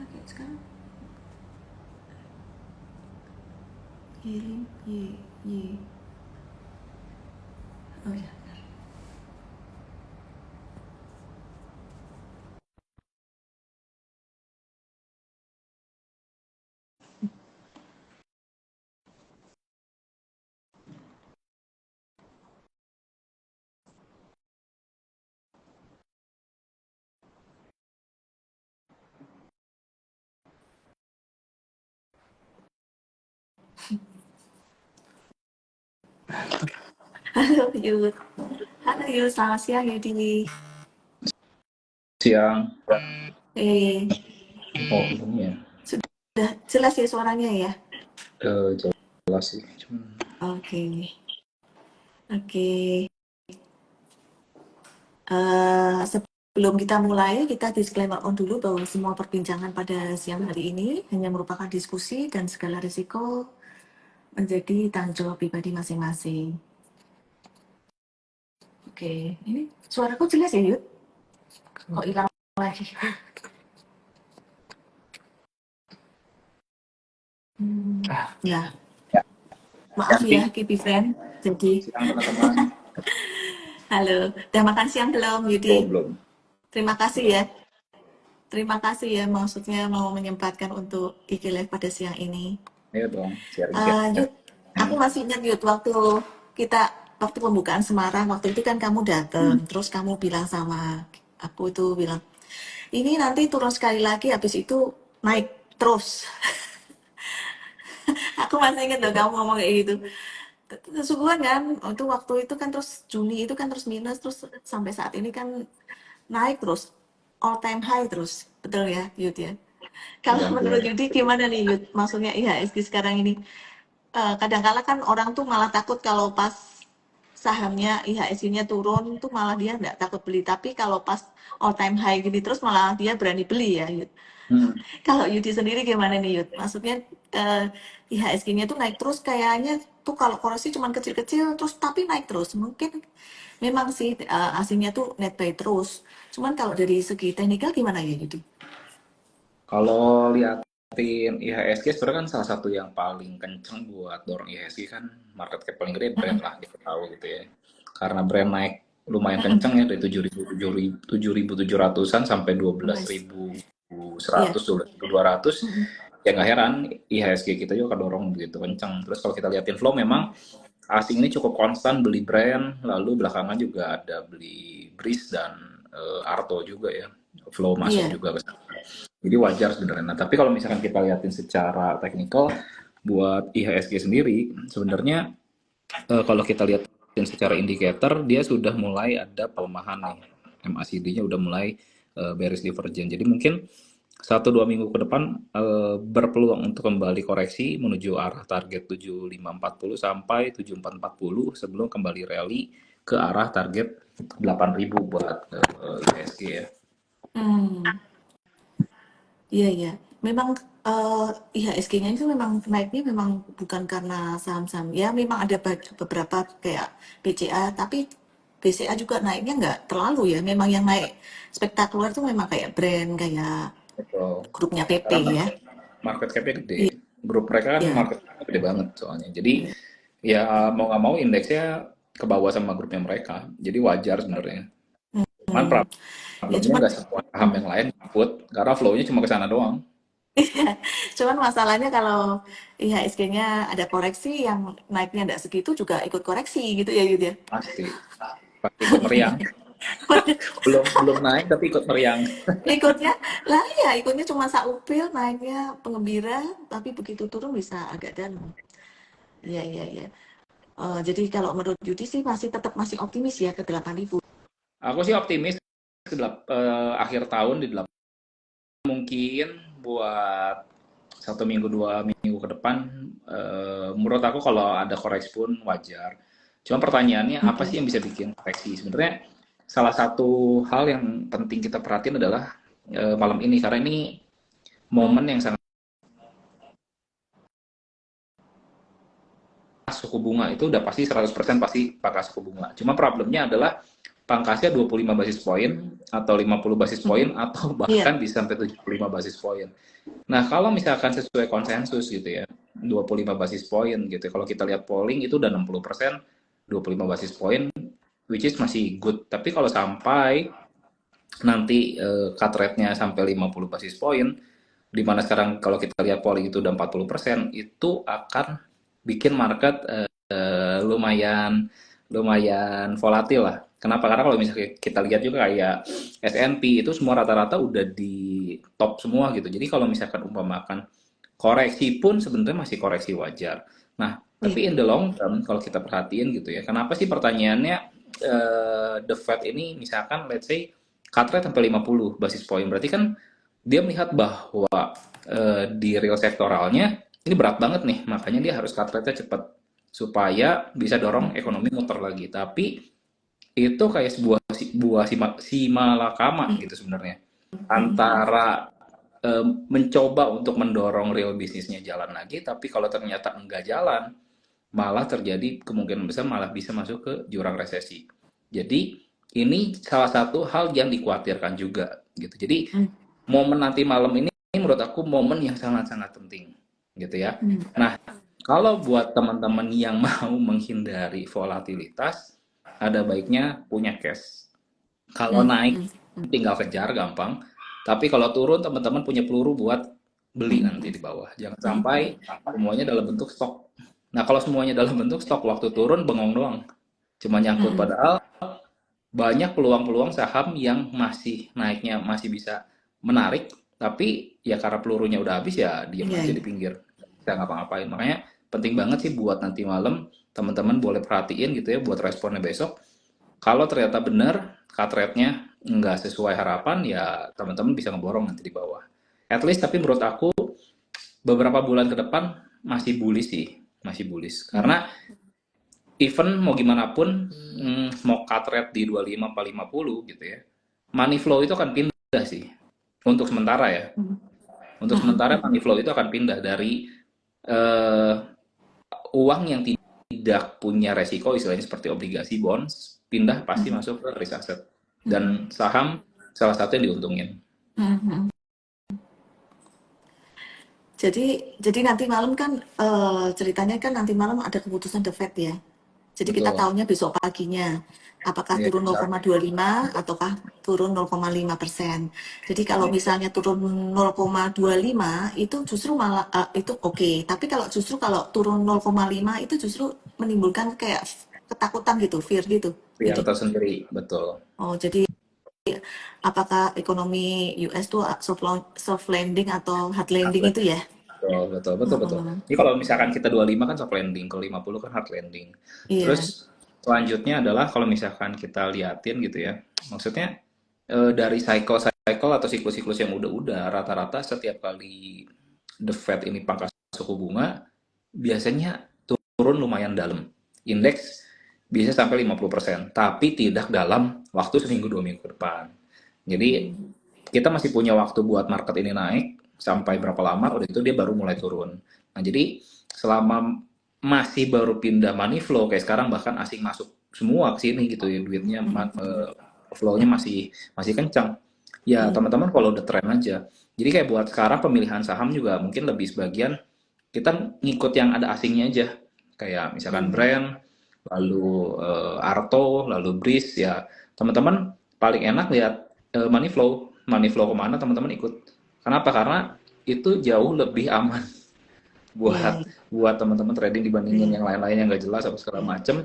Oke, sekarang kirim y. Oh ya. Halo Yud. Halo Yud, selamat siang Yudi. Siang. Eh, Oh, ini ya. sudah jelas ya suaranya ya? Jelas sih. Cuman Oke. Oke. Sebelum kita mulai, kita disclaimer on dulu bahwa semua perbincangan pada siang hari ini hanya merupakan diskusi dan segala risiko menjadi tanggung jawab pribadi masing-masing. Oke, ini suaraku jelas ya Yud? Kok hilang lagi? Ya, ya, maaf Yanti. ya Kipi Friend. Jadi, Siang teman-teman. halo, udah makan siang belum Oh, Yudi? belum. Terima kasih ya. Terima kasih ya, maksudnya mau menyempatkan untuk IG Live pada siang ini. Ayo dong, sharing-sharing. Yud, aku masih ingat Yud kita waktu pembukaan Semarang waktu itu kan kamu datang, Hmm. terus kamu bilang sama aku itu bilang ini nanti turun sekali lagi, habis itu naik terus. Aku masih ingat loh kamu ngomong kayak gitu. Sesungguhnya kan itu waktu itu kan terus Juni itu kan terus minus terus sampai saat ini kan naik terus all time high terus, betul ya Yud ya? Kalau menurut Alhamdulillah. Yudi gimana nih Yud? Maksudnya IHSG sekarang ini kadang-kala kan orang tuh malah takut kalau pas sahamnya IHSG-nya turun tuh malah dia nggak takut beli. Tapi kalau pas all time high gini terus malah dia berani beli ya Yud. Hmm. Kalau Yudi sendiri gimana nih Yud? Maksudnya IHSG-nya tuh naik terus kayaknya tuh kalau koreksi cuma kecil-kecil terus tapi naik terus. Mungkin memang sih asingnya tuh net buy terus. Cuman kalau dari segi teknikal gimana ya Yudi? Kalau liatin IHSG sebenarnya kan salah satu yang paling kenceng buat dorong IHSG kan market cap paling gede brand lah kita tahu gitu ya. Karena brand naik lumayan kenceng ya dari 7.700-an sampai Mas, 12.100, iya. 12.200. Ya nggak heran IHSG kita juga kedorong begitu kenceng. Terus kalau kita liatin flow memang asing ini cukup konstan beli brand, lalu belakangan juga ada beli Breeze dan Arto juga ya, flow masuk Iya. juga ke sana. Jadi wajar sebenarnya. Nah, tapi kalau misalkan kita liatin secara teknikal, buat IHSG sendiri, sebenarnya kalau kita liatin secara indikator, dia sudah mulai ada pelemahan nih. MACD-nya udah mulai bearish divergent. Jadi mungkin 1-2 minggu ke depan berpeluang untuk kembali koreksi menuju arah target 7540 sampai 7440 sebelum kembali rally ke arah target 8000 buat IHSG ya. Hmm. Iya, iya. Memang IHSG-nya itu memang naiknya memang bukan karena saham-saham. Ya, memang ada beberapa kayak BCA, tapi BCA juga naiknya nggak terlalu ya. Memang yang naik spektakuler tuh memang kayak brand, kayak Betul. grupnya PP Karena kan ya. market cap-nya gede. Iya, Grup mereka kan iya, market cap gede banget soalnya. Jadi iya. ya mau nggak mau indeksnya ke bawah sama grupnya mereka. Jadi wajar sebenarnya. Cuman Hmm. Ya problemnya cuman, nggak semua saham yang lain ikut karena flow-nya cuma ke sana doang. cuman masalahnya kalau IHSG-nya ada koreksi yang naiknya nggak segitu juga ikut koreksi gitu ya Yud ya. Pasti. Pasti ikut meriang. Belum belum naik tapi ikut meriang. Ikutnya lah ya ikutnya cuma saupil naiknya pengembira tapi begitu turun bisa agak dalam. Iya iya iya. Jadi kalau menurut Yudi sih masih tetap masih optimis ya ke 8.000. Aku sih optimis akhir tahun di 8 mungkin buat 1 minggu 2 minggu ke depan menurut aku kalau ada koreksi pun wajar. Cuma pertanyaannya apa sih yang bisa bikin koreksi? Sebenarnya salah satu hal yang penting kita perhatiin adalah malam ini karena ini momen yang sangat suku bunga itu udah pasti 100% pasti bakal suku bunga. Cuma problemnya adalah pangkasnya 25 basis poin atau 50 basis poin Mm-mm. atau Iya. bahkan bisa sampai 75 basis poin. Nah, kalau misalkan sesuai konsensus gitu ya, 25 basis poin gitu. Kalau kita lihat polling itu udah 60%, 25 basis poin, which is masih good. Tapi kalau sampai nanti cut rate-nya sampai 50 basis poin, di mana sekarang kalau kita lihat polling itu udah 40%, itu akan bikin market lumayan lumayan volatil lah. Kenapa? Karena kalau misalnya kita lihat juga kayak S&P itu semua rata-rata udah di top semua gitu. Jadi kalau misalkan umpamakan koreksi pun sebenarnya masih koreksi wajar. Nah, Iya. tapi in the long term kalau kita perhatiin gitu ya, kenapa sih pertanyaannya the Fed ini misalkan let's say cut rate sampai 50 basis point, berarti kan dia melihat bahwa di real sektoralnya ini berat banget nih, makanya dia harus cut rate-nya cepat supaya bisa dorong ekonomi muter lagi. Tapi itu kayak sebuah buah si malakama gitu sebenarnya, Mm-mm. antara mencoba untuk mendorong real bisnisnya jalan lagi, tapi kalau ternyata enggak jalan, malah terjadi kemungkinan besar malah bisa masuk ke jurang resesi. Jadi ini salah satu hal yang dikhawatirkan juga gitu. Jadi momen nanti malam ini menurut aku momen yang sangat-sangat penting gitu ya. Mm-mm. Nah, kalau buat teman-teman yang mau menghindari volatilitas, ada baiknya punya cash. Kalau naik Mm-mm. tinggal kejar gampang, tapi kalau turun teman-teman punya peluru buat beli nanti di bawah. Jangan sampai semuanya dalam bentuk stok. Nah, kalau semuanya dalam bentuk stok, waktu turun bengong doang. Cuma nyangkut, Mm-mm. padahal banyak peluang-peluang saham yang masih naiknya masih bisa menarik, tapi ya karena pelurunya udah habis ya diem Iya, aja di iya. pinggir, nggak ngapa-ngapain. Makanya penting banget sih buat nanti malam teman-teman boleh perhatiin gitu ya buat responnya besok. Kalau ternyata benar cut rate-nya nggak sesuai harapan, ya teman-teman bisa ngeborong nanti di bawah. At least tapi menurut aku beberapa bulan ke depan masih bullish sih, masih bullish. Mm. Karena even mau gimana pun, mau cut rate di 25 apa 50 gitu ya, money flow itu akan pindah sih. Untuk sementara ya. Mm. Untuk sementara Mm-mm. money flow itu akan pindah dari eh, uang yang tidak punya resiko, istilahnya seperti obligasi, bonds, pindah pasti Mm-mm. masuk ke risk asset. Mm-mm. Dan saham salah satu yang diuntungin. Mm-mm. Jadi nanti malam kan ceritanya kan nanti malam ada keputusan The Fed ya. Jadi kita Betul. tahunya besok paginya apakah Ya, turun exactly. 0,25 ataukah turun 0,5%. Jadi kalau misalnya turun 0,25 itu justru malah itu oke. Tapi kalau justru kalau turun 0,5 itu justru menimbulkan kayak ketakutan gitu, fear gitu. Biar Jadi tersendiri, betul. jadi apakah ekonomi US tuh soft landing atau hard landing itu ya? Betul, betul, betul, betul. Heeh. Jadi kalau misalkan kita 25 kan soft landing, kalau 50 kan hard landing. Iya. Terus selanjutnya adalah kalau misalkan kita liatin gitu ya, maksudnya dari cycle atau siklus-siklus yang udah rata-rata setiap kali the Fed ini pangkas suku bunga, biasanya turun lumayan dalam. Indeks bisa sampai 50%, tapi tidak dalam waktu seminggu 2 minggu ke depan. Jadi Hmm. kita masih punya waktu buat market ini naik sampai berapa lama, udah itu dia baru mulai turun. Nah, jadi selama masih baru pindah money flow kayak sekarang, bahkan asing masuk semua ke sini gitu ya, duitnya flow-nya masih masih kencang. Ya, Iya. teman-teman kalau udah tren aja. Jadi kayak buat sekarang pemilihan saham juga mungkin lebih sebagian kita ngikut yang ada asingnya aja. Kayak misalkan Hmm. brand, lalu Arto, lalu Breeze ya. Teman-teman paling enak lihat money flow kemana teman-teman ikut. Kenapa? Karena itu jauh lebih aman Iya, buat iya, buat teman-teman trading dibandingin iya, yang lain-lain yang nggak jelas atau segala iya. macem.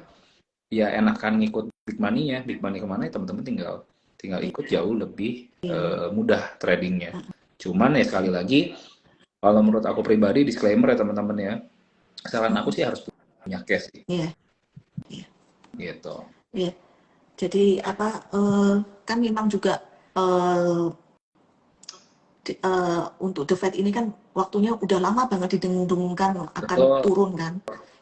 Ya enakan ngikut big money kemana ya teman-teman tinggal tinggal ikut, jauh lebih Iya. mudah tradingnya. Cuman ya sekali lagi, kalau menurut aku pribadi disclaimer ya teman-teman ya, saran aku sih harus punya cash sih, Iya, iya, gitu. iya. Jadi apa kan memang juga eh, untuk The Fed ini kan waktunya udah lama banget didengung-dengungkan akan Betul, turun kan.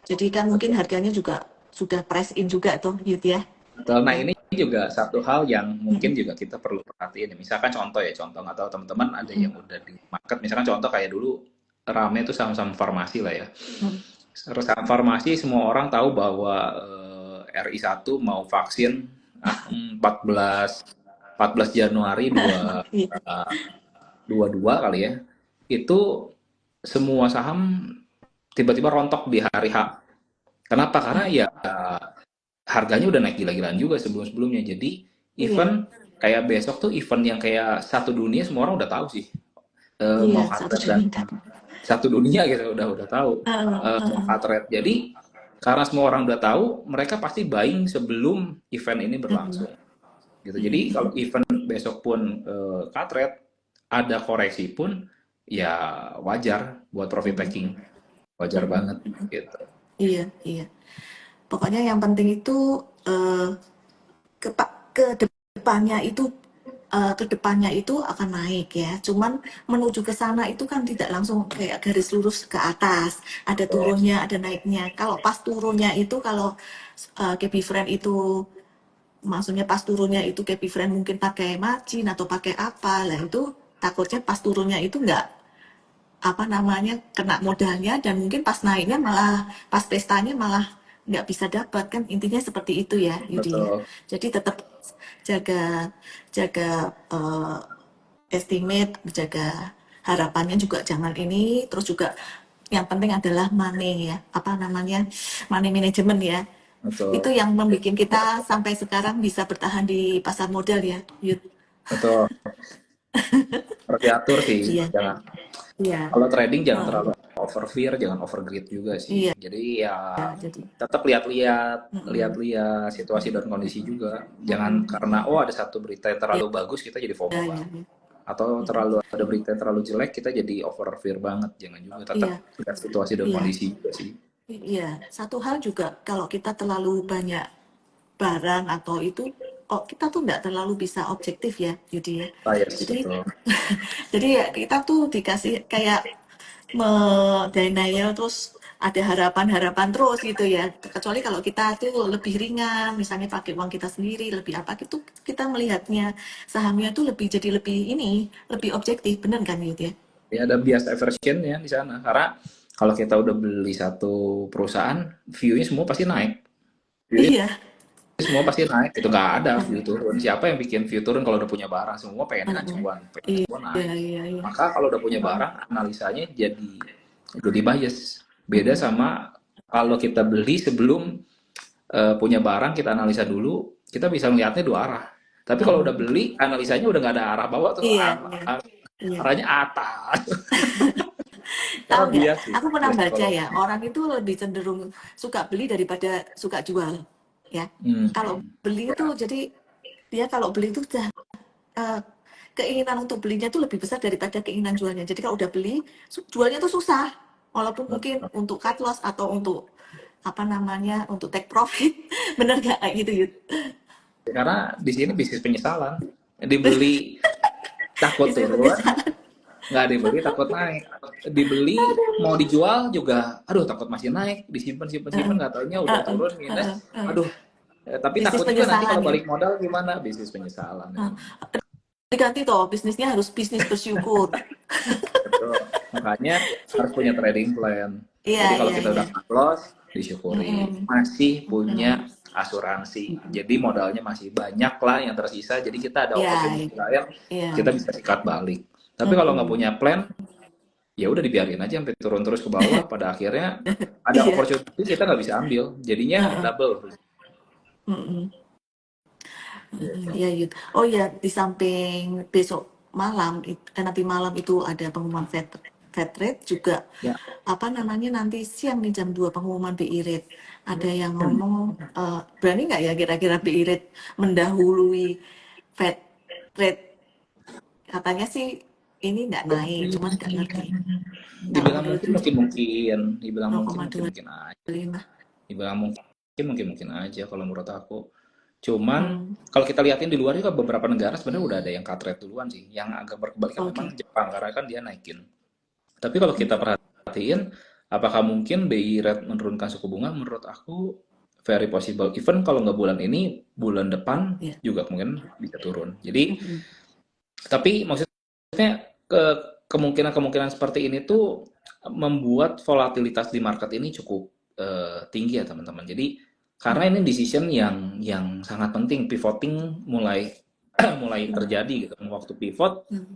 Jadi kan mungkin betul. harganya juga sudah price in juga tuh gitu ya. Betul. Nah, Ya. ini juga satu hal yang mungkin Mm-mm. juga kita perlu perhatiin. Misalkan contoh ya, contoh nggak tahu teman-teman ada Mm-mm. yang udah di market. Misalkan contoh kayak dulu rame itu saham-saham farmasi lah ya. Saham farmasi semua orang tahu bahwa RI1 mau vaksin 14 Januari Iya, 2022 kali ya, itu semua saham tiba-tiba rontok di hari H. Kenapa? Karena mm, ya harganya udah naik gila-gilaan juga sebelum-sebelumnya. Jadi iya, event kayak besok tuh event yang kayak satu dunia semua orang udah tahu sih. iya, Mau satu Katret dan juta. satu dunia gitu udah tahu mau Katret. Jadi karena semua orang udah tahu, mereka pasti buying sebelum event ini berlangsung gitu. Jadi kalau event besok pun Katret ada koreksi pun ya wajar buat profit taking, wajar banget gitu. Iya, iya. Pokoknya yang penting itu eh, ke depannya itu ke depannya itu akan naik ya. Cuman menuju ke sana itu kan tidak langsung kayak garis lurus ke atas. Ada turunnya, ada naiknya. Kalau pas turunnya itu kalau KB Friend itu maksudnya pas turunnya itu KB Friend mungkin pakai margin atau pakai apa lah itu takutnya pas turunnya itu nggak apa namanya kena modalnya dan mungkin pas naiknya malah pas pestanya malah nggak bisa dapat kan intinya seperti itu ya Yudi ya. Betul, Jadi tetap jaga jaga estimate, jaga harapannya juga jangan ini terus juga yang penting adalah money ya apa namanya money management ya itu betul, yang membuat kita sampai sekarang bisa bertahan di pasar modal ya Yud. betul. Harus diatur sih, Iya, jangan. iya. Kalau trading jangan Heeh. terlalu over fear, jangan over greed juga sih. Iya, Jadi ya jadi tetap lihat-lihat, mm-mm. lihat-lihat situasi dan kondisi juga. Jangan karena oh ada satu berita yang Iya, terlalu bagus kita jadi FOMO iya, banget. iya. Atau terlalu ada berita yang terlalu jelek kita jadi over fear banget. Jangan juga. Tetap Iya, lihat situasi dan iya, kondisi juga sih. iya. Satu hal juga kalau kita terlalu banyak barang atau itu, oh kita tuh nggak terlalu bisa objektif ya, Yudi ya. Bias Jadi, betul. jadi ya kita tuh dikasih kayak denial terus ada harapan-harapan terus gitu ya. Kecuali kalau kita tuh lebih ringan, misalnya pakai uang kita sendiri, lebih apa gitu, kita melihatnya sahamnya tuh lebih jadi lebih ini, lebih objektif, bener kan Yudi ya? Ya ada bias aversion ya di sana. Karena kalau kita udah beli satu perusahaan, view-nya semua pasti naik. View-nya Iya. semua pasti naik. Itu nggak ada view turun. Siapa yang bikin view turun kalau udah punya barang? Semua pengennya kan Heeh. cuan, pengen semua Iya, naik. iya, iya. Maka kalau udah punya Heeh. barang, analisanya jadi bias. Beda sama kalau kita beli sebelum punya barang, kita analisa dulu, kita bisa melihatnya dua arah. Tapi kalau udah Heeh. beli, analisanya udah nggak ada arah bawah tuh, Iya, iya, iya. arahnya atas. Tahu Karena nggak? bias sih, Aku pernah bias baca ya, psikologi. orang itu lebih cenderung suka beli daripada suka jual. Ya, kalau Hmm. beli itu Ya, jadi dia kalau beli itu udah eh, keinginan untuk belinya itu lebih besar daripada keinginan jualnya. Jadi kalau udah beli, jualnya tuh susah. Walaupun mungkin untuk cut loss atau untuk apa namanya untuk take profit, bener nggak kayak gitu Yud? karena di sini bisnis penyesalan. Dibeli takut Bisnis turun, penyesalan. nggak dibeli takut naik. Dibeli mau dijual juga, aduh takut masih naik, disimpan simpan simpan Heeh, nggak taunya udah heeh, turun heeh, minus, heeh. aduh. Tapi Bisnis takut juga nanti penyesalan kalau ya. balik modal gimana, bisnis penyesalan Heeh. emang. Diganti toh, bisnisnya harus bisnis bersyukur. Betul. Makanya harus punya trading plan. Iya, Jadi kalau iya, kita iya. udah cut loss, disyukuri. Mm-mm. Masih punya Mm-mm. asuransi. Jadi modalnya masih banyak lah yang tersisa. Jadi kita ada Iya, opportunity lain, iya. kita bisa sikat balik. Tapi kalau nggak Mm-mm. punya plan, ya udah dibiarin aja sampai turun terus ke bawah. Pada akhirnya ada Iya. opportunity kita nggak bisa ambil. Jadinya Heeh. double. Mm-mm. Mm-mm. Gitu. Iya, Yud. Oh ya, di samping besok malam, nanti malam itu ada pengumuman Fed rate juga Ya. apa namanya nanti siang nih jam 2 pengumuman BI rate. Ada yang ngomong berani nggak ya kira-kira BI rate mendahului Fed rate? Katanya sih ini nggak naik, cuman nggak ngerti. Kalau Dibilang menurut mungkin mungkin mungkin, dibilang mungkin mungkin 0,25. mungkin aja. Dibilang mungkin mungkin mungkin aja kalau menurut aku. Cuman Hmm, kalau kita lihatin di luar juga beberapa negara sebenarnya udah ada yang cut rate duluan sih. Yang agak berkebalikan memang oke. Jepang karena kan dia naikin. Tapi kalau kita perhatiin, apakah mungkin BI rate menurunkan suku bunga? Menurut aku very possible. Even kalau nggak bulan ini, bulan depan Ya. juga mungkin bisa turun. Jadi, Mm-mm. tapi maksudnya ke kemungkinan-kemungkinan seperti ini tuh membuat volatilitas di market ini cukup tinggi ya teman-teman. Jadi Karena ini decision yang sangat penting, pivoting mulai mulai Hmm. terjadi gitu. Waktu pivot, Hmm.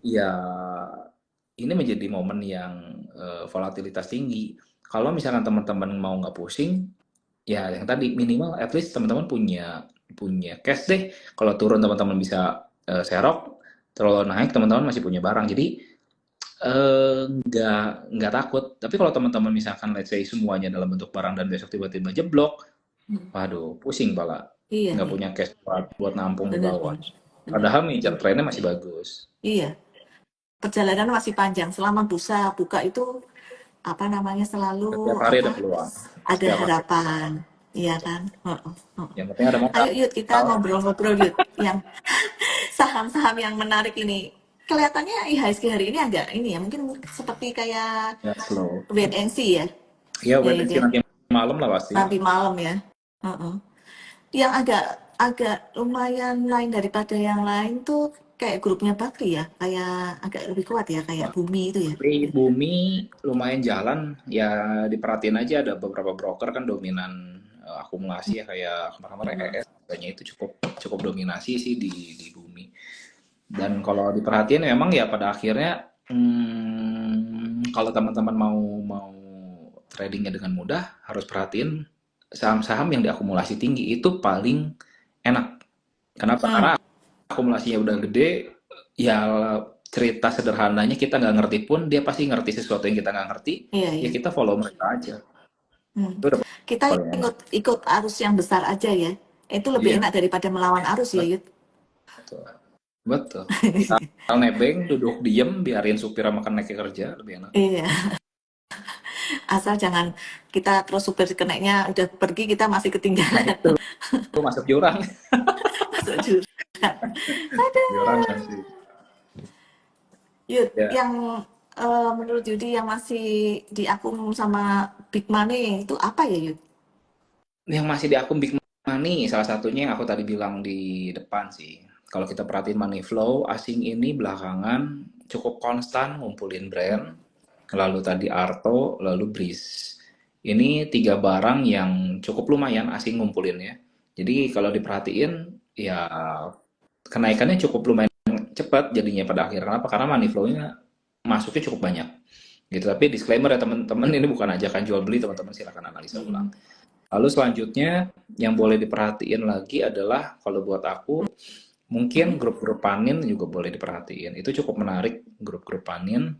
ya ini menjadi momen yang volatilitas tinggi. Kalau misalkan teman-teman mau nggak pusing, ya yang tadi minimal at least teman-teman punya punya cash deh. Kalau turun teman-teman bisa serok, kalau naik teman-teman masih punya barang. Jadi nggak takut. Tapi kalau teman-teman misalkan let's say semuanya dalam bentuk barang dan besok tiba-tiba jeblok, Hmm. waduh pusing pala. Iya, Nggak iya, punya cash buat nampung di bawah. benar-benar, benar. Padahal major trennya masih bagus. Iya, perjalanan masih panjang. Selama bursa buka itu apa namanya selalu Setiap hari ada apa peluang. ada Setiap hari. harapan, iya kan? Heeh, heeh. Yang penting ada Ayo modal. yuk kita ngobrol-ngobrol yuk yang saham-saham yang menarik ini. Kelihatannya IHSG hari ini agak ini ya, mungkin seperti kayak Ya slow. wait and see ya. Ya Ya, wait and see ya. nanti malam lah pasti. Nanti malam ya. Heeh. Yang agak agak lumayan lain daripada yang lain tuh kayak grupnya Bakri ya, kayak agak lebih kuat ya, kayak Bumi itu ya. Tapi bumi lumayan jalan, ya diperhatiin aja ada beberapa broker kan dominan akumulasi ya kayak kemarin-kemarin Hmm. ES kayaknya itu cukup cukup dominasi sih di bumi. Dan kalau diperhatiin memang ya pada akhirnya kalau teman-teman mau mau tradingnya dengan mudah harus perhatiin saham-saham yang diakumulasi tinggi itu paling enak. Kenapa? Karena Hmm. akumulasinya udah gede, ya cerita sederhananya kita nggak ngerti pun dia pasti ngerti sesuatu yang kita nggak ngerti, Iya, ya iya. kita follow mereka aja. Hmm. Itu udah Kita paling enak. ikut ikut arus yang besar aja ya. Itu lebih Iya, enak daripada melawan arus ya, Yud. betul. Betul. Kita nebeng, duduk diem, biarin supir sama naik kerja, lebih enak. Iya, asal jangan kita terus supir keneknya udah pergi kita masih Nah ketinggalan itu, masuk jurang. masuk jurang. Jurang masih. Yud, Ya, yang menurut Yudi yang masih diakum sama Big Money itu apa ya, Yud? yang masih di akun Big Money, salah satunya yang aku tadi bilang di depan sih. Kalau kita perhatiin money flow, asing ini belakangan cukup konstan ngumpulin brand, lalu tadi Arto, lalu Breeze. Ini tiga barang yang cukup lumayan asing ngumpulin ya. Jadi kalau diperhatiin, ya kenaikannya cukup lumayan cepat jadinya pada akhir. Kenapa? Karena money flow-nya masuknya cukup banyak. Gitu. Tapi disclaimer ya teman-teman, ini bukan ajakan jual beli, teman-teman silakan analisa ulang. Hmm. Lalu selanjutnya yang boleh diperhatiin lagi adalah kalau buat aku Hmm. mungkin grup-grup panin juga boleh diperhatiin. Itu cukup menarik grup-grup panin.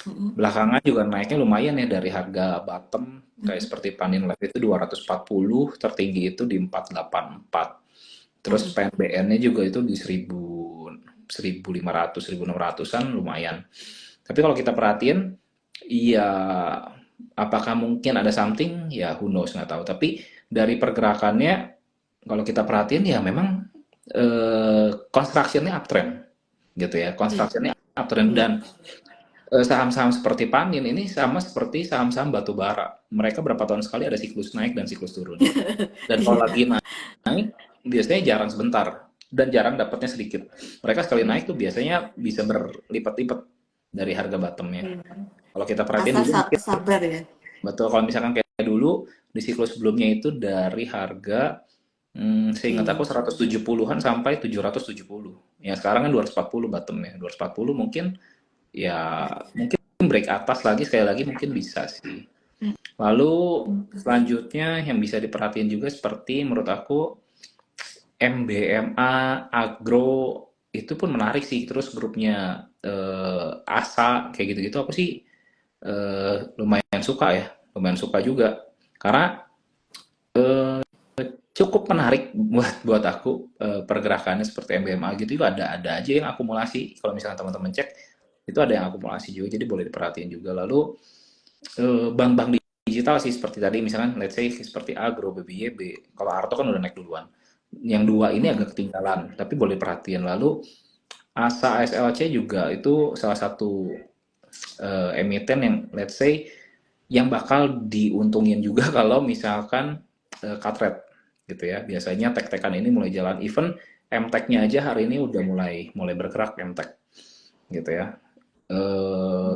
Hmm. Belakangan juga naiknya lumayan ya dari harga bottom kayak Hmm. seperti panin live itu 240, tertinggi itu di 484. Terus Hmm. PNBN-nya juga itu di 1000 1500 1600-an lumayan. Tapi kalau kita perhatiin, iya apakah mungkin ada something? Ya who knows nggak tahu. Tapi dari pergerakannya kalau kita perhatiin ya memang construction-nya uptrend gitu ya. Iya, Construction-nya uptrend iya. dan saham-saham seperti Panin ini sama seperti saham-saham batu bara. Mereka berapa tahun sekali ada siklus naik dan siklus turun. Dan kalau Iya. lagi naik, biasanya jarang sebentar dan jarang dapatnya sedikit. Mereka sekali naik tuh biasanya bisa berlipat-lipat dari harga bottomnya. Iya. Kalau kita perhatiin Asal dulu mungkin sabar ya. betul kalau misalkan kayak dulu di siklus sebelumnya itu dari harga seingat Iya. aku 170-an sampai 770. Ya sekarang kan 240 bottomnya. 240 mungkin ya mungkin break atas lagi sekali lagi mungkin bisa sih. Lalu selanjutnya yang bisa diperhatiin juga seperti menurut aku MBMA, Agro itu pun menarik sih. Terus grupnya ASA kayak gitu-gitu aku sih lumayan suka ya, lumayan suka juga. Karena cukup menarik buat buat aku pergerakannya seperti MBMA gitu itu ada aja yang akumulasi. Kalau misalnya teman-teman cek itu ada yang akumulasi juga, jadi boleh diperhatiin juga. Lalu bank-bank digital sih seperti tadi misalkan let's say seperti Agro, BBYB. Kalau Arto kan udah naik duluan. Yang dua ini Hmm. agak ketinggalan, tapi boleh perhatian. Lalu ASA ASLC juga itu salah satu emiten yang let's say yang bakal diuntungin juga kalau misalkan cut rate gitu ya. Biasanya tek-tekan ini mulai jalan even MTEK-nya aja hari ini udah mulai mulai bergerak MTEK gitu ya.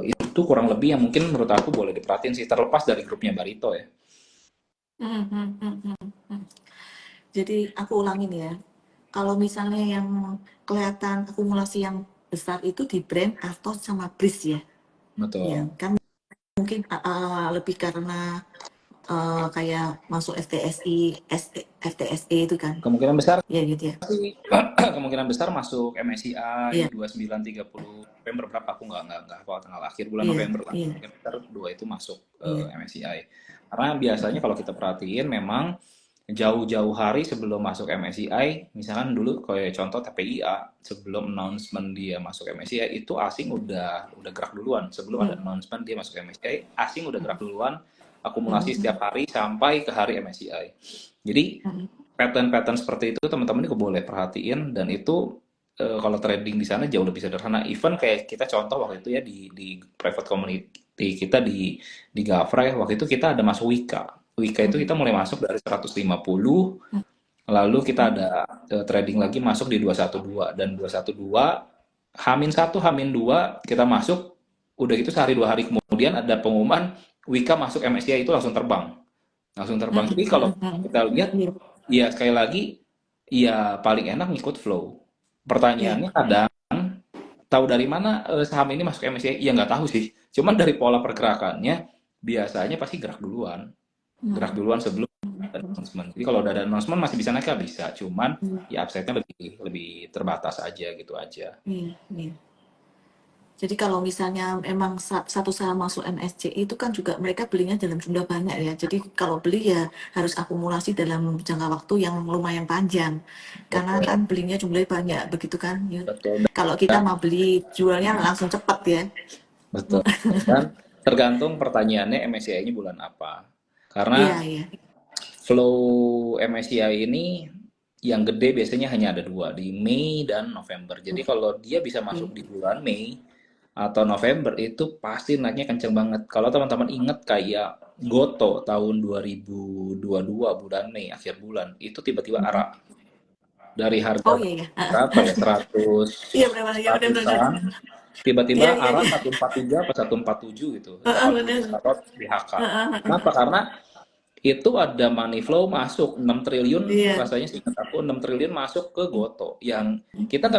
Itu kurang lebih yang mungkin menurut aku boleh diperhatiin sih terlepas dari grupnya Barito ya. Mhm mhm mhm mhm. Jadi aku ulangin ya, kalau misalnya yang kelihatan akumulasi yang besar itu di brand atau sama BRIS ya? Ya Betul. kan mungkin, lebih karena, kayak masuk FTSI, FTSE itu kan? Kemungkinan besar Ya gitu ya? sih, kemungkinan besar masuk Iya MSCI 2930 November berapa, aku nggak hafal tanggal akhir bulan iya November lah. iya Kemungkinan besar dua itu masuk iya, MSCI. Karena biasanya kalau kita perhatiin memang jauh-jauh hari sebelum masuk MSCI, misalkan dulu kayak contoh TPIA, sebelum announcement dia masuk MSCI itu asing udah gerak duluan. Sebelum ada mhm announcement dia masuk MSCI, asing udah gerak duluan, mhm akumulasi mhm setiap hari sampai ke hari MSCI. Jadi mhm pattern-pattern seperti itu teman-teman juga boleh perhatiin, dan itu kalau trading di sana jauh lebih sederhana. Even kayak kita contoh waktu itu ya di private community kita di Gavra ya, waktu itu kita ada masuk Wika. Wika itu mhm kita mulai masuk dari 150, lalu kita mhm ada trading lagi masuk di 212, dan 212 Hamin satu Hamin 2 kita masuk, udah gitu sehari dua hari kemudian ada pengumuman Wika masuk MSCI, itu langsung terbang. mhm Jadi mhm kalau mhm. kita lihat, Iya ya sekali lagi, ya paling enak ngikut flow. iya, Pertanyaannya kadang, tahu dari mana saham ini masuk MSCI? Ya nggak tahu sih. Cuman dari pola pergerakannya, biasanya pasti gerak duluan. Gerak mhm duluan sebelum ada mhm announcement. Jadi kalau udah ada announcement masih bisa naik, bisa. Cuman mhm, ya upside-nya lebih lebih terbatas aja gitu aja. iya iya. Jadi kalau misalnya memang satu saham masuk MSCI itu kan juga mereka belinya dalam jumlah banyak ya. Jadi kalau beli ya harus akumulasi dalam jangka waktu yang lumayan panjang. Karena Betul, kan belinya jumlahnya banyak begitu kan. Ya. betul. Kalau kita mau beli jualnya langsung cepat ya. Betul. Dan tergantung pertanyaannya MSCI-nya bulan apa. Iya Karena iya. flow MSCI ini yang gede biasanya hanya ada dua, di Mei dan November. Jadi kalau dia bisa masuk di bulan Mei atau November itu pasti naiknya kenceng banget. Kalau teman-teman ingat kayak Goto tahun 2022 bulan Mei akhir bulan itu tiba-tiba Mhm. arah dari harga Oh iya iya. berapa ya, 100 Iya benar ya benar benar. ratusan, tiba-tiba Iya iya arah iya. 143 atau 147 gitu, Heeh, 147 benar. starot di HK. Heeh, Kenapa? heeh. Karena itu ada money flow masuk 6 triliun, Iya. rasanya sih aku 6 triliun masuk ke Goto yang kita Mhm.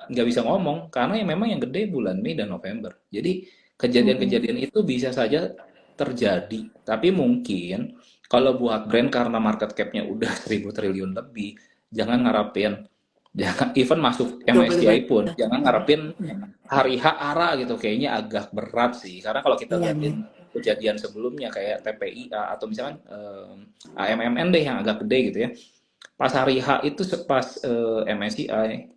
nggak bisa ngomong karena yang memang yang gede bulan Mei dan November. Jadi Mhm. kejadian-kejadian itu bisa saja terjadi, tapi mungkin kalau buat brand karena market cap-nya udah 1.000 triliun lebih, jangan ngarepin, jangan even masuk Double MSCI pun banyak. jangan ngarepin hari H ARA gitu, kayaknya agak berat sih. Karena kalau kita Iya iya. liatin kejadian sebelumnya kayak TPIA atau misalkan AMMN deh yang agak gede gitu ya. Pas hari H itu pas MSCI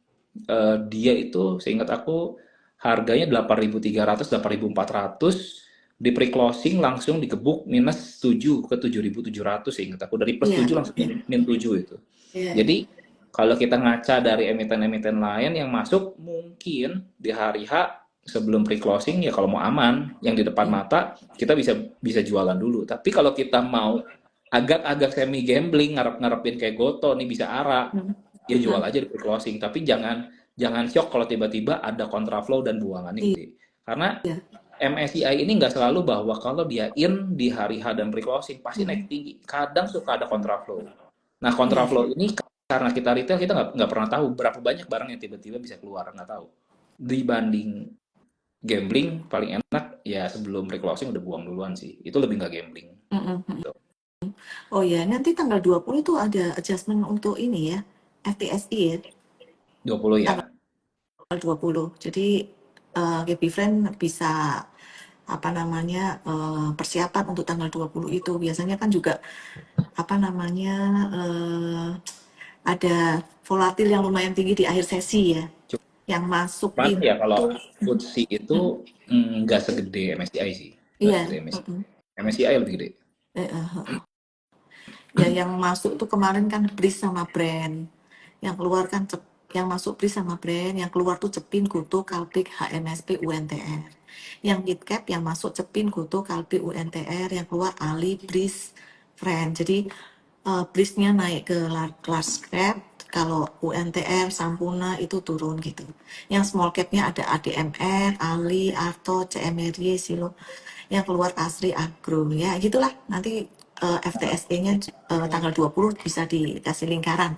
dia itu seingat aku harganya 8.300 8.400, di pre-closing langsung dikebuk minus 7 ke 7.700, seingat aku dari plus Iya 7 langsung iya. min 7 itu. Iya iya. Jadi kalau kita ngaca dari emiten-emiten lain yang masuk mungkin di hari H sebelum pre-closing, ya kalau mau aman yang di depan Iya. mata kita bisa bisa jualan dulu. Tapi kalau kita mau agak-agak semi gambling, ngarepin kayak Goto nih bisa arah, Mhm. ya jual Mhm. aja di pre-closing. Tapi jangan jangan shock kalau tiba-tiba ada kontraflow dan buangannya Iya. gede. Karena MSCI ini nggak selalu bahwa kalau dia in di hari H dan pre-closing pasti naik Mhm. tinggi. Kadang suka ada kontraflow. Nah, Iya iya. kontraflow ini karena kita retail, kita nggak pernah tahu berapa banyak barang yang tiba-tiba bisa keluar, nggak tahu. Dibanding gambling, paling enak ya sebelum pre-closing udah buang duluan sih. Itu lebih nggak gambling. Mhm mhm. Gitu. Oh ya, nanti tanggal 20 itu ada adjustment untuk ini ya, FTSI ya, 20 tanggal ya. 20. Jadi GB Friend bisa apa namanya persiapan untuk tanggal 20 itu. Biasanya kan juga apa namanya ada volatil yang lumayan tinggi di akhir sesi ya. Yang masuk Cuman ya kalau itu FTSE itu mm, nggak segede MSCI sih. Nggak iya, segede MSCI. mm-mm. MSCI lebih gede. Ya yang masuk tuh kemarin kan BRIS sama brand. Yang keluar kan yang masuk BRIS sama brand, yang keluar tuh Cepin, Goto, Kalpik, HMSP, UNTR. Yang midcap yang masuk Cepin, Goto, Kalpik, UNTR, yang keluar Ali, BRIS, Friend. Jadi BRIS-nya naik ke large cap, kalau UNTR, Sampurna itu turun gitu. Yang small cap-nya ada ADMR, Ali, Arto, CMRY, Silo, yang keluar Asri Agro ya gitulah nanti FTSE-nya tanggal 20 bisa dikasih lingkaran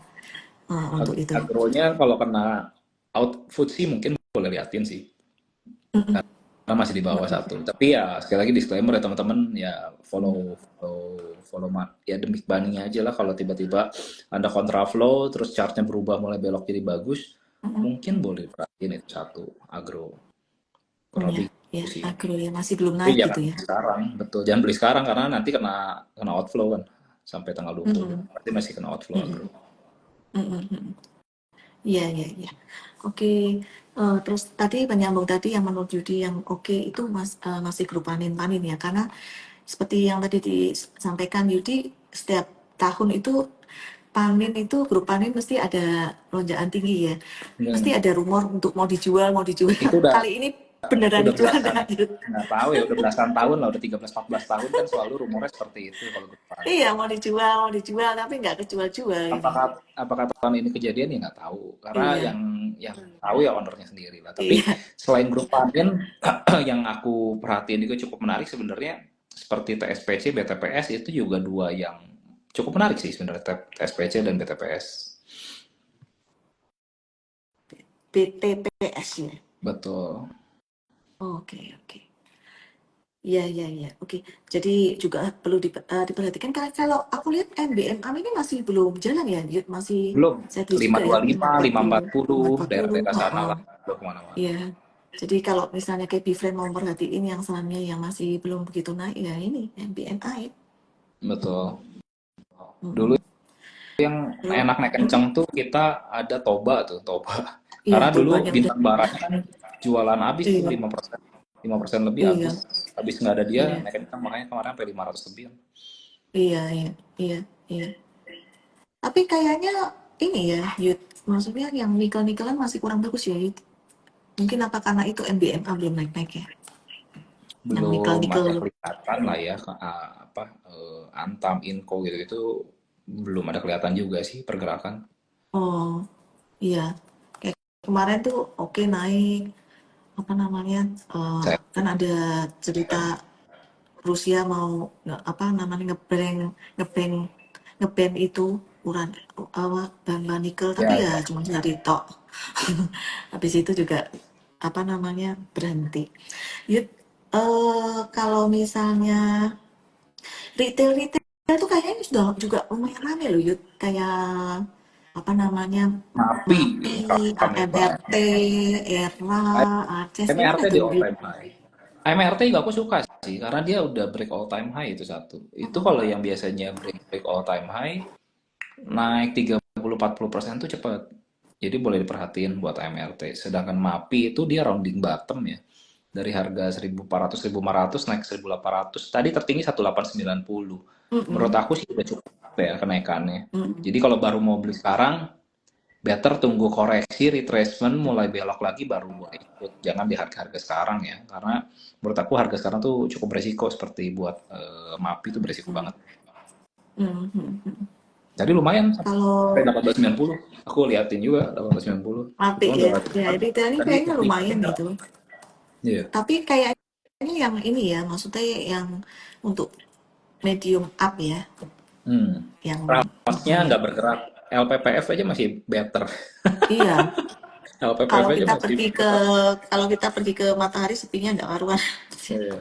untuk itu. Agronya kalau kena out FTSE mungkin boleh liatin sih. Mm-mm, Karena masih di bawah mm-mm, satu. Tapi ya sekali lagi disclaimer ya teman-teman, ya ya demi bunny aja lah. Kalau tiba-tiba Anda kontraflow terus chartnya berubah mulai belok jadi bagus, mm-mm. mungkin boleh perhatiin itu satu agro. Kurang Ya, lebih ya, gitu sih. agro ya masih belum Tapi naik jangan gitu ya. beli sekarang, betul. Jangan beli sekarang karena nanti kena outflow kan sampai tanggal 20. Mm-mm, Nanti masih kena outflow mm-mm, agro. mm-mm, mm-mm. Iya, iya, iya. Oke, terus tadi penyambung tadi yang menurut Yudi yang oke itu masih grup panin-panin ya, karena seperti yang tadi disampaikan Yudi, setiap tahun itu panen itu grup panen mesti ada lonjakan tinggi ya. Pasti Hmm. ada rumor untuk mau dijual, mau dijual. Itu Kali ini beneran udah dijual belasan, enggak, Yud? nggak tahu ya, udah belasan tahun lah, udah 13-14 tahun kan selalu rumornya seperti itu kalau depan. Iya, mau dijual, tapi nggak kejual-jual ini. Apakah tahun ini kejadian ya nggak tahu, karena Iya, yang tahu ya ownernya sendiri lah. Tapi iya. selain grup panin yang aku perhatiin juga cukup menarik sebenarnya, seperti TSPC, BTPS itu juga dua yang cukup menarik sih sebenarnya, TSPC dan BTPS. BTPS ya. Betul. Oke, oke. Iya, iya, iya. Oke. Jadi juga perlu diperhatikan karena kalau aku lihat NBMA ini masih belum jalan ya, Yud. Masih Belum. steady juga ya, 525, 540, 540, 540. daerah-daerah sana Heeh. lah, belum kemana-mana. Iya. Jadi kalau misalnya kayak Bifriend mau memperhatiin yang sahamnya yang masih belum begitu naik ya ini NBMA ya. Betul. Dulu Mm-mm. yang Kalau enak naik kenceng tuh kita ada Toba tuh, Toba. iya Karena tuh dulu banyak udah. bintang baranya kan jualan habis tuh Iya, 5%. 5% lebih habis. iya, Habis nggak ada dia, iya, naik kenceng, makanya kemarin sampai 500 lebih. iya, iya, iya, iya. Tapi kayaknya ini ya, Yud. Maksudnya yang nikel-nikelan masih kurang bagus ya, Yud. Mungkin apa karena itu MBMA belum naik-naik ya? Yang Belum ada nikel-nikel. kelihatan lah ya, Antam, Inco gitu itu belum ada kelihatan juga sih pergerakan. Oh, iya. Kayak kemarin tuh oke naik. Apa namanya? Saya Kan ada cerita Rusia mau apa namanya ngebank ngeban itu uran apa bahan nikel tapi ya, ya ya. cuma dari tok. Habis itu juga apa namanya berhenti. Yud, kalau misalnya retail itu kayaknya sudah juga lumayan rame loh Yud. Kayak apa namanya Napi MAPI, rame banget. AMRT, ERA, ACES MRT gimana di tuh all Yud? time high. MRT juga aku suka sih, karena dia udah break all time high itu satu. Itu Mm-mm. kalau yang biasanya break all time high, naik 30-40% tuh cepat. Jadi boleh diperhatiin buat MRT. Sedangkan MAPI itu dia rounding bottom ya. Dari harga 1.400, 1.500 naik 1.800. Tadi tertinggi 1.890. Menurut Mm-mm. aku sih udah cukup ya kenaikannya. Mm-mm. Jadi kalau baru mau beli sekarang, better tunggu koreksi, retracement, mulai belok lagi baru mulai ikut. Jangan di harga-harga sekarang ya. Karena menurut aku harga sekarang tuh cukup beresiko, seperti buat MAPI itu beresiko banget. Mm-mm. Jadi lumayan sampai Kalau 1890. Aku liatin juga 1890. MAPI Cuma ya, udah ya retailnya tadi kayaknya lumayan itu. iya. Tapi kayaknya yang ini ya, maksudnya yang untuk medium up ya, Hmm. yang Rapasnya ya. nggak bergerak. LPPF aja masih better. Iya, LPPF kalau aja kita masih pergi ke bergerak. matahari sepinya nggak karuan. Iya.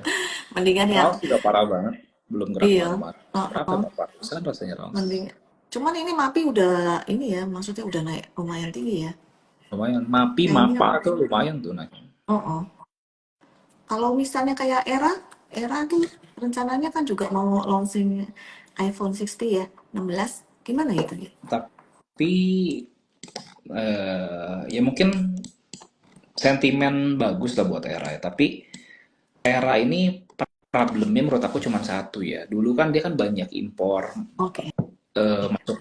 Mendingan yang Raos juga parah banget. Belum gerak iya, kemana-mana. Berapa? uh-uh, 4% rasanya Raos. mending. Cuman ini MAPI udah ini ya, maksudnya udah naik lumayan tinggi ya. Lumayan. MAPI, Kayaknya, MAPA tuh lumayan tuh naiknya. oh, kalau misalnya kayak Era tuh rencananya kan juga mau launching iPhone 60 ya, 16. Gimana itu? Ya? Tapi ya mungkin sentimen bagus lah buat Era ya. Tapi Era ini problemnya menurut aku cuma satu ya. Dulu kan dia kan banyak impor, Oke.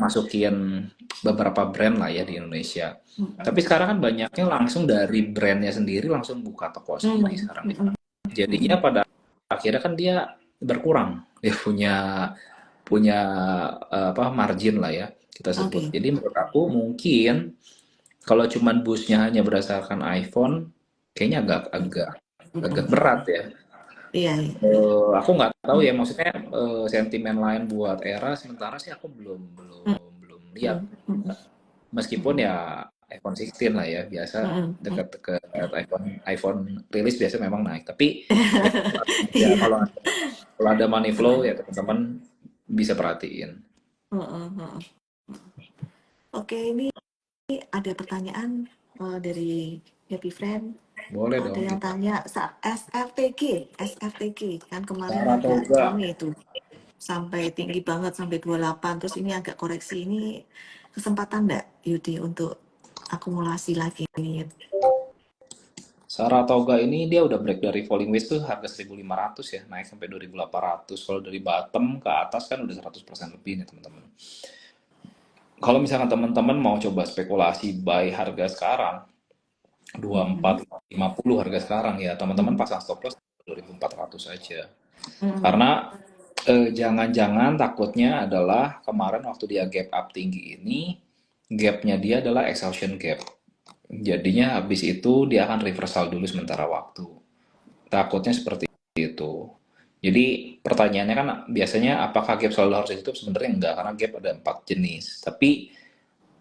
masukin beberapa brand lah ya di Indonesia. Mm, Tapi sekarang kan banyaknya langsung dari brandnya sendiri langsung buka toko sendiri mm, sekarang. mm, Jadinya pada akhirnya kan dia berkurang. Dia punya punya margin lah ya kita sebut. oke. Jadi menurut aku mungkin kalau cuman busnya hanya berdasarkan iPhone, kayaknya agak agak agak berat ya. Iya, iya, iya. Aku nggak tahu ya, maksudnya sentimen lain buat Era sementara sih aku belum Mm, belum belum lihat. mm, mm, Meskipun mm, ya iPhone 16 lah ya, biasa mm, mm. dekat-dekat iPhone iPhone rilis biasa memang naik. Tapi ya, ya Iya. kalau ada money flow ya teman-teman bisa perhatiin. Heeh, heeh. Oke, ini ada pertanyaan dari Happy Friend. Boleh Ada dong yang kita. tanya SFTG, SFTG kan kemarin agak Saratoga. rame itu sampai tinggi banget sampai 28. Terus ini agak koreksi, ini kesempatan enggak Yudi untuk akumulasi lagi nih? Saratoga ini dia udah break dari falling wedge tuh harga 1.500 ya, naik sampai 2.800. Kalau dari bottom ke atas kan udah 100% lebih nih teman-teman. Kalau misalkan teman-teman mau coba spekulasi buy harga sekarang, Mhm, 2450 harga sekarang ya, teman-teman mhm, pasang stop loss 2.400 aja. mhm, Karena jangan-jangan takutnya adalah kemarin waktu dia gap up tinggi ini, gapnya dia adalah exhaustion gap. Jadinya habis itu dia akan reversal dulu sementara waktu. Takutnya seperti itu. Jadi pertanyaannya kan biasanya apakah gap selalu harus ditutup? Sebenarnya enggak, karena gap ada 4 jenis. Tapi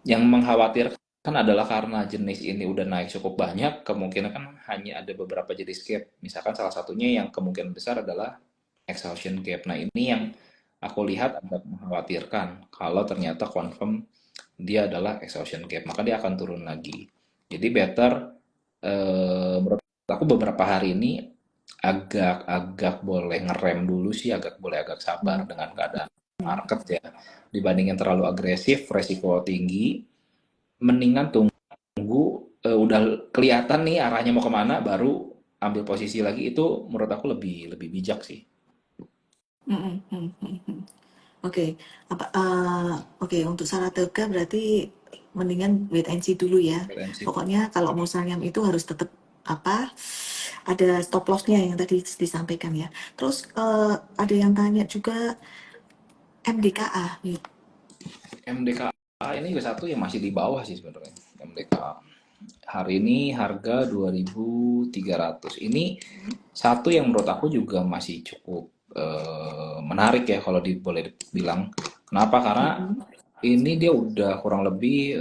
yang mengkhawatirkan adalah karena jenis ini udah naik cukup banyak, kemungkinan kan hanya ada beberapa jenis gap. Misalkan salah satunya yang kemungkinan besar adalah exhaustion gap. Nah ini yang aku lihat agak mengkhawatirkan kalau ternyata confirm dia adalah exhaustion gap, maka dia akan turun lagi. Jadi better menurut aku beberapa hari ini agak-agak boleh ngerem dulu sih, agak sabar mhm, dengan keadaan market ya. Dibandingin terlalu agresif, resiko tinggi, mendingan tunggu udah kelihatan nih arahnya mau kemana, baru ambil posisi lagi. Itu menurut aku lebih lebih bijak sih. mhm, mhm, mhm, mhm. Oke, oke untuk Saratoga berarti mendingan wait and see dulu ya. Potensi. Pokoknya kalau mau saham itu harus tetap apa, ada stop lossnya yang tadi disampaikan ya. Terus ada yang tanya juga MDKA nih. MDKA ini juga satu yang masih di bawah sih sebenarnya. MDKA. Hari ini harga 2.300. Ini satu yang menurut aku juga masih cukup menarik ya kalau boleh dibilang. Kenapa? Karena Mm-mm, ini dia udah kurang lebih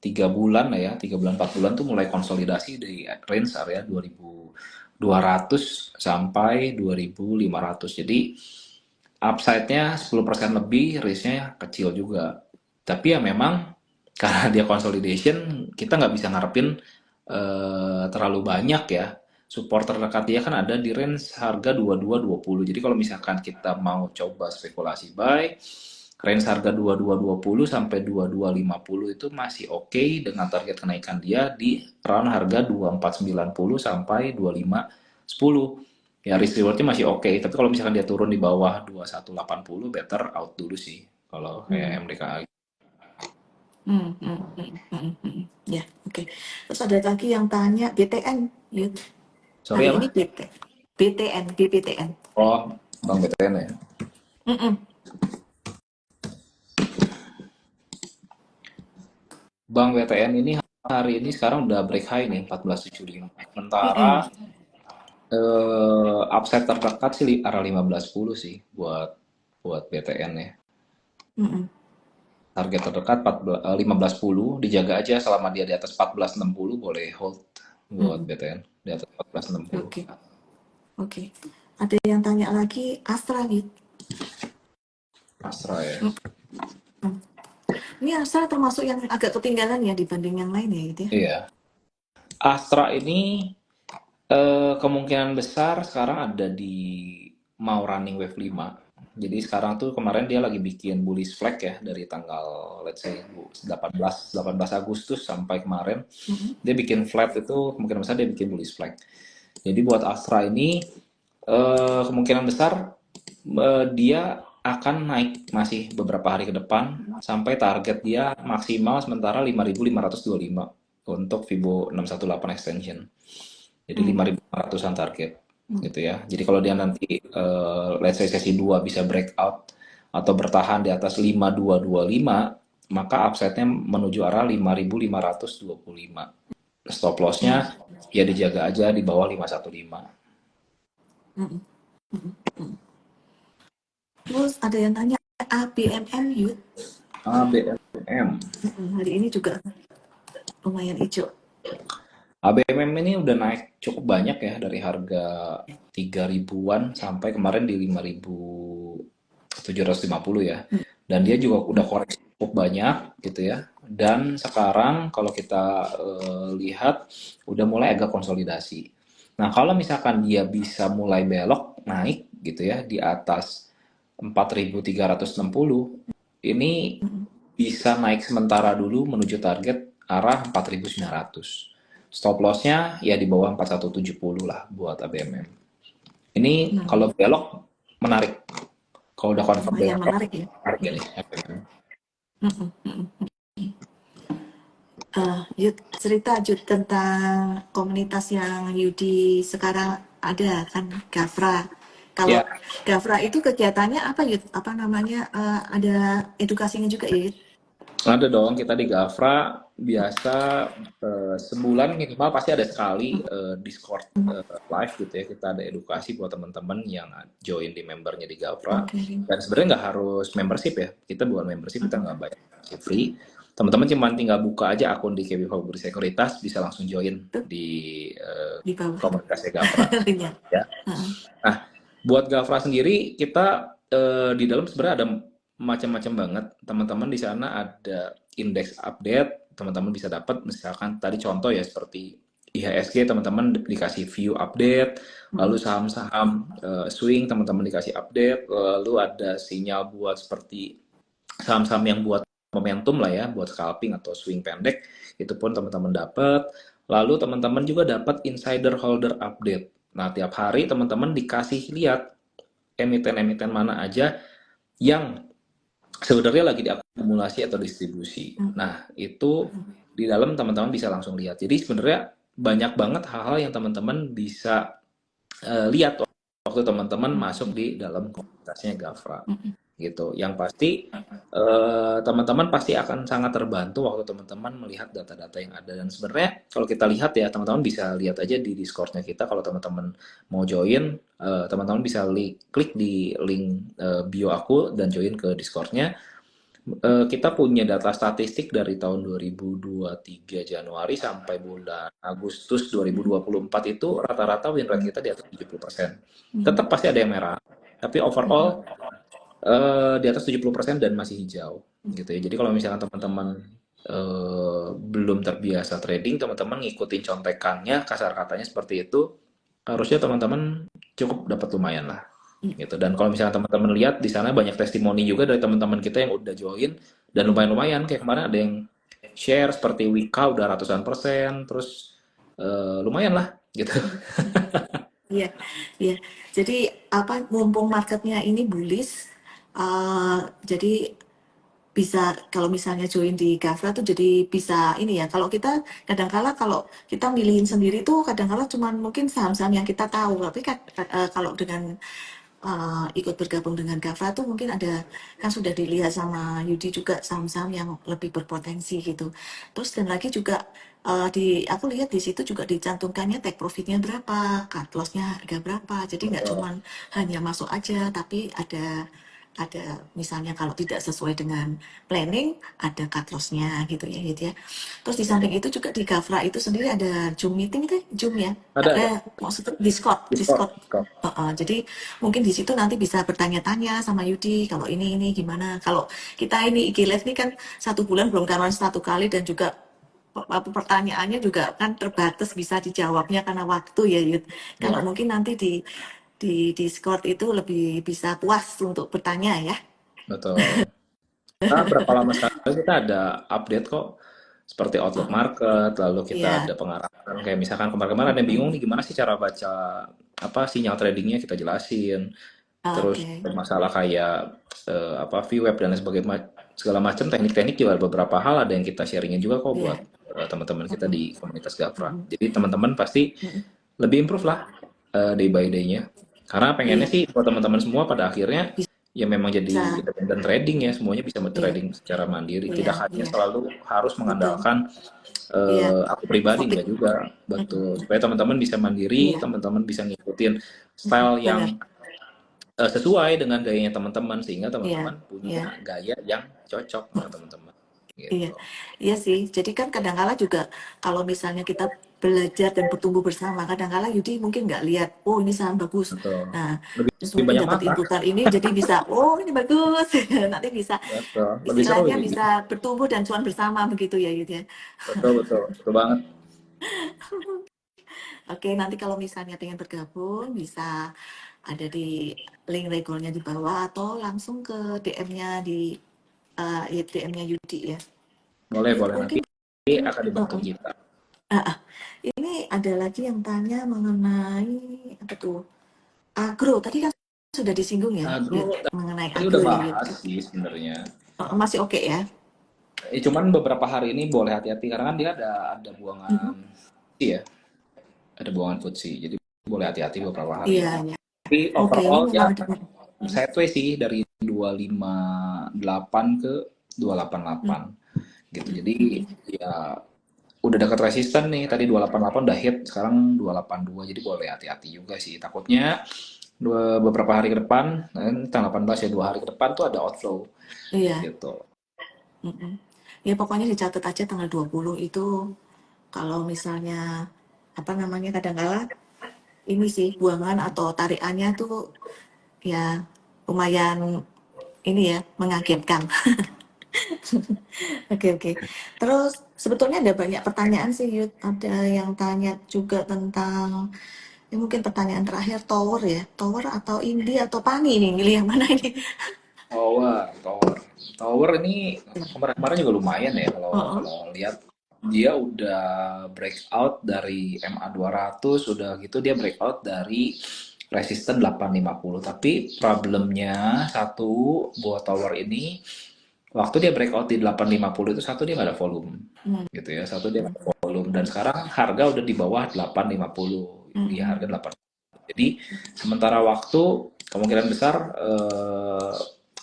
3 bulan lah ya, 3 bulan 4 bulan tuh mulai konsolidasi di range area 2.200 sampai 2.500. Jadi upside-nya 10% lebih, risk-nya kecil juga. Tapi ya memang karena dia consolidation, kita nggak bisa ngarepin terlalu banyak ya. Support terdekat dia kan ada di range harga 2220. Jadi kalau misalkan kita mau coba spekulasi buy, range harga 2220 sampai 2250 itu masih oke dengan target kenaikan dia di round harga 2490 sampai 2510. Ya risk rewardnya masih oke, tapi kalau misalkan dia turun di bawah 2180, better out dulu sih kalau kayak mm, MDKA. Ya, oke. Terus ada lagi yang tanya BTN, Yud. Sorry Hari ini apa? BTN, BPTN. Oh, Bang BTN ya. Mm-mm, Bang BTN ini hari ini sekarang udah break high nih 1475. Sementara mm-mm, upside terdekat sih arah 1510 sih buat buat BTN ya. mm-mm, Target terdekat 1510, dijaga aja selama dia di atas 1460, boleh hold buat mm-mm. BTN di atas 1460. Oke, oke. Ada yang tanya lagi Astra, Yud. Astra ya. Ini Astra termasuk yang agak ketinggalan ya dibanding yang lain ya gitu ya. Iya. Astra ini kemungkinan besar sekarang ada di mau running wave 5. Jadi sekarang tuh kemarin dia lagi bikin bullish flag ya dari tanggal let's say 18 Agustus sampai kemarin. Mm-mm, Dia bikin flat itu kemungkinan besar dia bikin bullish flag. Jadi buat Astra ini kemungkinan besar dia akan naik masih beberapa hari ke depan sampai target dia maksimal sementara 5.525 untuk Fibo 618 extension. Jadi mm, 5.500-an target mm, gitu ya. Jadi kalau dia nanti let's say sesi 2 bisa breakout atau bertahan di atas 5.225, maka upside-nya menuju arah 5.525. Stop mm, loss-nya ya dijaga aja di bawah 515. Mm-mm. Mm-mm. Terus ada yang tanya ABMM Yud. ABMM. Hari ini juga lumayan hijau. ABMM ini udah naik cukup banyak ya dari harga 3 ribuan sampai kemarin di 5.750 ya. Dan dia juga udah koreksi cukup banyak gitu ya. Dan sekarang kalau kita lihat udah mulai agak konsolidasi. Nah, kalau misalkan dia bisa mulai belok naik gitu ya di atas 4.360, ini bisa naik sementara dulu menuju target arah 4.900. Stop lossnya ya di bawah 4170 lah buat ABMM. Ini Hmm, kalau belok menarik. Kalau udah confirm lumayan dengan menarik ya. menarik ya nih ABMM. Yud, cerita Yud tentang komunitas yang Yudi sekarang ada kan, Gafra. Kalau Ya, Gafra itu kegiatannya apa Yud? Apa namanya? Ada edukasinya juga ya Yud? ada dong, kita di Gafra biasa sebulan minimal pasti ada sekali Discord live gitu ya. Kita ada edukasi buat teman-teman yang join di membernya di Gafra. Oke. Dan sebenarnya nggak harus membership ya. Kita bukan membership, kita nggak bayar, masih free. Teman-teman cuma tinggal buka aja akun di KB Fabri Sekuritas, bisa langsung join Tuh di di bawah komunitasnya Gafra. linknya. Ya. Nah, buat Gafra sendiri kita di dalam sebenarnya ada macam-macam banget. Teman-teman di sana ada indeks update, teman-teman bisa dapat misalkan tadi contoh ya seperti IHSG teman-teman dikasih view update, lalu saham-saham swing teman-teman dikasih update, lalu ada sinyal buat seperti saham-saham yang buat momentum lah ya, buat scalping atau swing pendek, itu pun teman-teman dapat. Lalu teman-teman juga dapat insider holder update. Nah, tiap hari teman-teman dikasih lihat emiten-emiten mana aja yang sebenarnya lagi diakumulasi atau distribusi. Nah, itu di dalam teman-teman bisa langsung lihat. Jadi sebenarnya banyak banget hal-hal yang teman-teman bisa lihat waktu teman-teman masuk di dalam komunitasnya Gafra gitu. Yang pasti teman-teman pasti akan sangat terbantu waktu teman-teman melihat data-data yang ada. Dan sebenarnya kalau kita lihat ya teman-teman bisa lihat aja di Discord-nya kita. Kalau teman-teman mau join, teman-teman bisa klik di link bio aku dan join ke Discord-nya. Kita punya data statistik dari tahun 2023 Januari sampai bulan Agustus 2024 itu rata-rata win rate kita di atas 70%. Tetap pasti ada yang merah, tapi overall di atas 70% dan masih hijau gitu ya. Jadi kalau misalkan teman-teman belum terbiasa trading, teman-teman ngikutin contekannya, kasar katanya seperti itu, harusnya teman-teman cukup dapat lumayan lah gitu. Dan kalau misalnya teman-teman lihat di sana banyak testimoni juga dari teman-teman kita yang udah join dan lumayan-lumayan, kayak kemarin ada yang share seperti Wika udah ratusan persen, terus lumayan lah gitu. Iya, iya. Jadi apa mumpung marketnya ini bullish, jadi bisa kalau misalnya join di Gafra tuh jadi bisa ini ya. Kalau kita kadangkala kalau kita milihin sendiri tuh kadangkala cuman mungkin saham-saham yang kita tahu. Tapi kalau dengan ikut bergabung dengan Gafra tuh mungkin ada kan sudah dilihat sama Yudi juga saham-saham yang lebih berpotensi gitu. Terus dan lagi juga di aku lihat di situ juga dicantumkannya take profitnya berapa, cut lossnya harga berapa. Jadi nggak cuman hanya masuk aja, tapi ada misalnya kalau tidak sesuai dengan planning ada cut loss-nya gitu ya gitu ya. Terus di samping itu juga di Gafra itu sendiri ada Zoom meeting itu Zoom ya. Ada Maksudnya Discord, Discord, Discord. Discord. Jadi mungkin di situ nanti bisa bertanya-tanya sama Yudi kalau ini gimana. Kalau kita ini IG Live ini kan 1 bulan belum karuan 1 kali dan juga pertanyaannya juga kan terbatas bisa dijawabnya karena waktu ya Yud. Kalau Ya, mungkin nanti di Discord itu lebih bisa puas untuk bertanya ya. betul. Nah, berapa lama sekali kita ada update kok, seperti outlook market, lalu kita Iya, ada pengarahan, kayak misalkan kemarin-kemarin ada yang bingung nih gimana sih cara baca apa sinyal tradingnya kita jelasin, terus oke. masalah kayak apa VWAP dan lain sebagainya segala macam teknik-teknik juga ada beberapa hal ada yang kita sharingin juga kok buat Iya. teman-teman kita di komunitas Gafra. Jadi teman-teman pasti lebih improve lah day by day-nya. Karena pengennya Iya. sih buat teman-teman semua pada akhirnya ya memang jadi bisa, independent trading ya, semuanya bisa iya, trading secara mandiri. iya, Tidak hanya iya, selalu harus betul, mengandalkan iya, aku pribadi, topik, enggak juga. Betul. Supaya teman-teman bisa mandiri, iya, teman-teman bisa ngikutin style yang benar, sesuai dengan gayanya teman-teman sehingga iya, teman-teman punya iya. gaya yang cocok sama teman-teman. Iya, Gitu. iya sih. Jadi kan kadang-kala juga kalau misalnya kita belajar dan bertumbuh bersama, kadang-kala Yudi mungkin nggak lihat, oh ini saham bagus. Betul. Nah, Lebih, terus lebih mungkin banyak dapat mata. inputan ini, jadi bisa, oh ini bagus. Nanti bisa, Betul. Lebih seru istilahnya jadi. bisa bertumbuh dan cuan bersama begitu ya Yudi ya. Betul, betul. Betul banget. Oke, nanti kalau misalnya pengen bergabung, bisa ada di link regonya di bawah atau langsung ke DM-nya di DM-nya Yudi ya. Boleh, Yud, boleh, nanti mungkin akan dibantu uh-uh. kita. Ini ada lagi yang tanya mengenai apa tuh? Agro. Tadi kan sudah disinggung ya, Agro Yud, mengenai tadi udah agro ya, Yud. bahas sih sebenarnya. Masih oke ya? Cuman beberapa hari ini boleh hati-hati karena kan dia ada buangan Mhm. iya, ada buangan FTSE. Jadi boleh hati-hati beberapa hari Iya, ini. ya. Tapi Oke, ini overall ya memang ada. sideways sih dari 258 ke 288 gitu. Jadi ya udah dekat resisten nih. Tadi 288 udah hit, sekarang 282. Jadi boleh hati-hati juga sih. Takutnya beberapa hari ke depan, tanggal 18 ya, 2 hari ke depan tuh ada outflow Iya. gitu. Mm-mm. Ya pokoknya dicatat aja tanggal 20 itu kalau misalnya apa namanya kadang-kala ini sih buangan atau tarikannya tuh ya lumayan ini ya mengagetkan. Oke, oke. Terus sebetulnya ada banyak pertanyaan sih Yud. Ada yang tanya juga tentang ini mungkin pertanyaan terakhir tower ya. Tower atau indie atau pani nih, milih yang mana ini? Tower ini kemarin-kemarin juga lumayan ya kalau Heeh. kalau lihat dia udah breakout dari MA 200, udah gitu dia breakout dari resisten 850. Tapi problemnya satu buat tower ini waktu dia breakout di 850 itu satu dia nggak ada volume Hmm. gitu ya, satu dia nggak ada volume dan sekarang harga udah di bawah 850, dia Hmm. harga 8. Jadi sementara waktu kemungkinan besar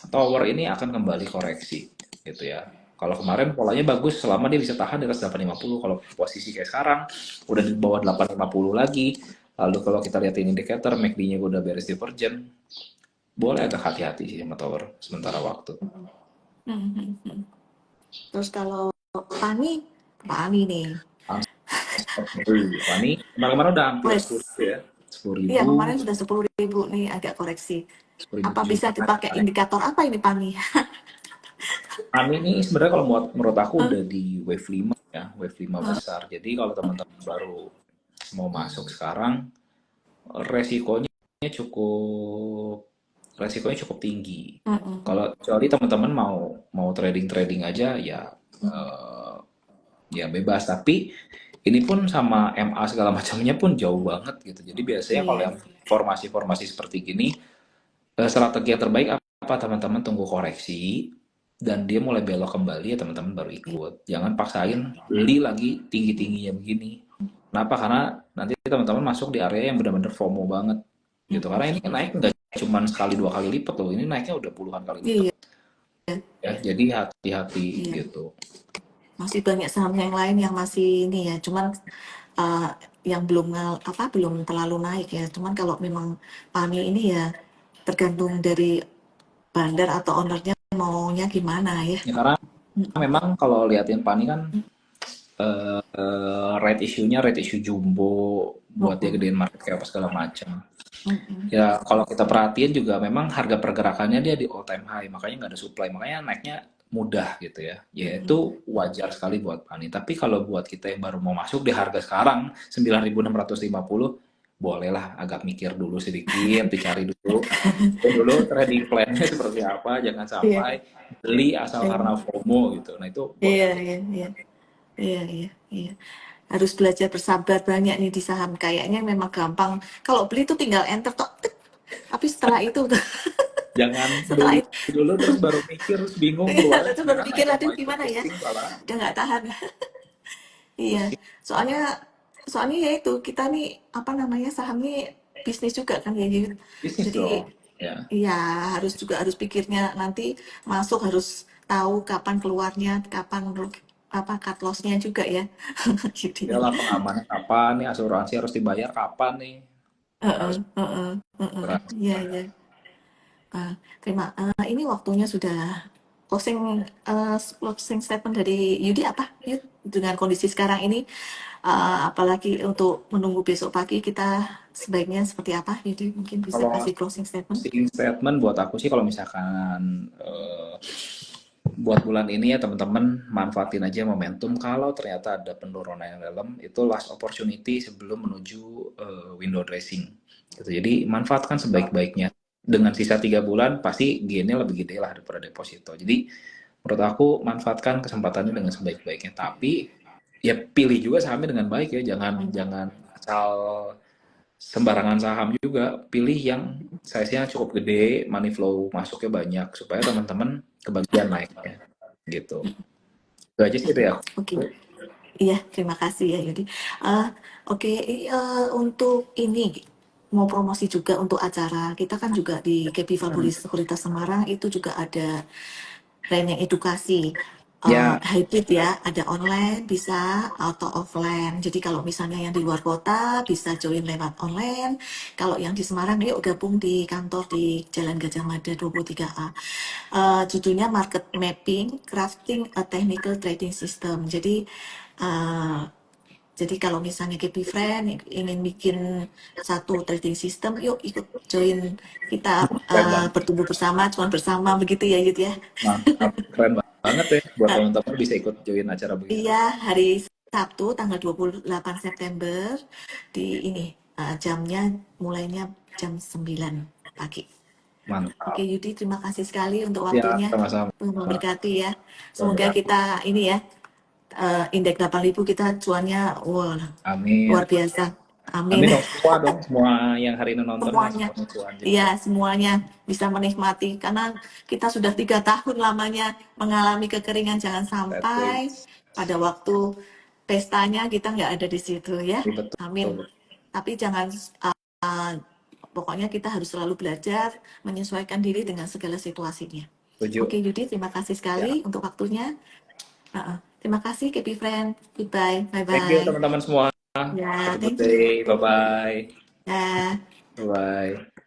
tower ini akan kembali koreksi gitu ya. Kalau kemarin polanya bagus selama dia bisa tahan di atas 850. Kalau posisi kayak sekarang udah di bawah 850 lagi. Lalu kalau kita lihatin indikator MACD-nya udah beres divergent, boleh agak hati-hati sih sama tower sementara waktu. Hmm. Hmm. Terus kalau pani, pani nih. Fani, kemarin-kemarin udah hampir 10 Wes, ribu ya. 10 iya ribu, kemarin sudah 10.000 nih agak koreksi. 10 ribu Apa tujuh bisa dipakai ratus. indikator apa ini pani? Fani ini sebenarnya kalau menurut aku udah di wave 5 ya, wave 5 besar. Jadi kalau teman-teman baru mau masuk sekarang, resikonya cukup resikonya cukup tinggi. Mm-mm. Kalau kecuali teman-teman mau mau trading aja ya eh, ya bebas. Tapi ini pun sama MA segala macamnya pun jauh banget gitu. Jadi biasanya kalau Iya. yang formasi-formasi seperti gini, strategi yang terbaik apa teman-teman tunggu koreksi dan dia mulai belok kembali ya teman-teman baru ikut. Jangan paksain beli lagi tinggi-tingginya begini. Kenapa? Karena nanti teman-teman masuk di area yang benar-benar FOMO banget gitu. Karena ini naik nggak cuma sekali dua kali lipat loh. Ini naiknya udah puluhan kali lipat Iya, ya. Jadi hati-hati iya. gitu. Masih banyak saham yang lain yang masih ini ya, cuman uh, yang belum terlalu naik ya. Cuman kalau memang PAMI ini ya tergantung dari bandar atau ownernya maunya gimana ya. Ya karena memang kalau liatin Pani kan rate issue jumbo buat dia Mm-mm. gedein market cap apa segala macam. Mm-mm. Ya kalau kita perhatiin juga memang harga pergerakannya dia di all time high, makanya nggak ada supply, makanya naiknya mudah gitu ya. Ya Mm-mm. itu wajar sekali buat Pani. Tapi kalau buat kita yang baru mau masuk di harga sekarang 9.650, bolehlah agak mikir dulu sedikit, dicari dulu. Dulu trading plan-nya seperti apa, jangan Iya, sampai beli asal karena iya, FOMO gitu. Nah itu boleh iya, hati. iya, iya, iya, iya, iya. Harus belajar bersabar banyak nih di saham. Kayaknya memang gampang. Kalau beli tuh tinggal enter tok. Tek. Tapi setelah itu, Jangan setelah beli itu, dulu terus baru mikir, terus bingung iya, keluarnya itu baru gimana pikir, ya, aduh mau ikut gimana ya. pusing malah Udah nggak tahan. Iya, pusing soalnya soalnya ya itu kita nih apa namanya saham nih bisnis juga kan ya Yud. bisnis Jadi dong. Ya. Iya, harus pikirnya nanti masuk harus tahu kapan keluarnya, kapan apa cut loss-nya juga ya. Jadi, Iyalah pengamanan kapan nih, asuransi harus dibayar kapan nih, heeh, harus heeh, heeh. berat. Iya, iya. Ini waktunya sudah closing closing statement dari Yudi apa? Yud, dengan kondisi sekarang ini, apalagi untuk menunggu besok pagi kita sebaiknya seperti apa? Yudi mungkin bisa Kalau kasih closing statement. closing statement buat aku sih kalau misalkan buat bulan ini ya teman-teman manfaatin aja momentum kalau ternyata ada penurunan yang dalam itu last opportunity sebelum menuju window dressing gitu. Jadi manfaatkan sebaik-baiknya dengan sisa 3 bulan pasti gainnya lebih gede lah daripada deposito. Jadi menurut aku manfaatkan kesempatannya dengan sebaik-baiknya tapi ya pilih juga sahamnya dengan baik ya, jangan jangan asal sembarangan saham juga, pilih yang size-nya cukup gede, money flow masuknya banyak supaya teman-teman kebagian naiknya gitu. Itu aja sih ya. Oke. Iya, terima kasih ya Yudi. Eh, oke, untuk ini mau promosi juga untuk acara. Kita kan juga di KP Hmm. Favorit Sekuritas Semarang itu juga ada training edukasi. Ya, Hybrid ya, ada online bisa atau offline. Jadi kalau misalnya yang di luar kota bisa join lewat online. Kalau yang di Semarang yuk gabung di kantor di Jalan Gajah Mada 23A. Judulnya Market Mapping, Crafting a Technical Trading System. Uh, jadi kalau misalnya KP Friend ingin bikin satu trading system, yuk ikut join kita keren banget. bertumbuh bersama, cuan bersama begitu ya Yud ya. Mantap. Keren banget ya buat teman-teman bisa ikut join acara begitu. Iya, hari Sabtu tanggal 28 September di ini jamnya mulainya jam 9 pagi. Oke Mantap. Yudi, terima kasih sekali untuk Ya, waktunya. sama-sama. Memberkati ya. Semoga Berkati. kita ini ya indeks 8.000 kita cuannya wah, luar Amin. biasa. Amin. Amin dong semua dong, semua yang hari ini nonton ya Semuanya. semuanya cuan juga. Iya, semuanya bisa menikmati karena kita sudah 3 tahun lamanya mengalami kekeringan. Jangan That's sampai it. pada waktu pestanya kita nggak ada di situ ya. Betul, Amin. betul. Tapi jangan uh, pokoknya kita harus selalu belajar menyesuaikan diri dengan segala situasinya. Oke Setuju. Yudi, terima kasih Ya. sekali untuk waktunya. Terima kasih KP Friend. Goodbye. Bye Thank you bye. teman-teman semua. Ya, Have a good thank you. day. Bye-bye. Ya. Bye-bye.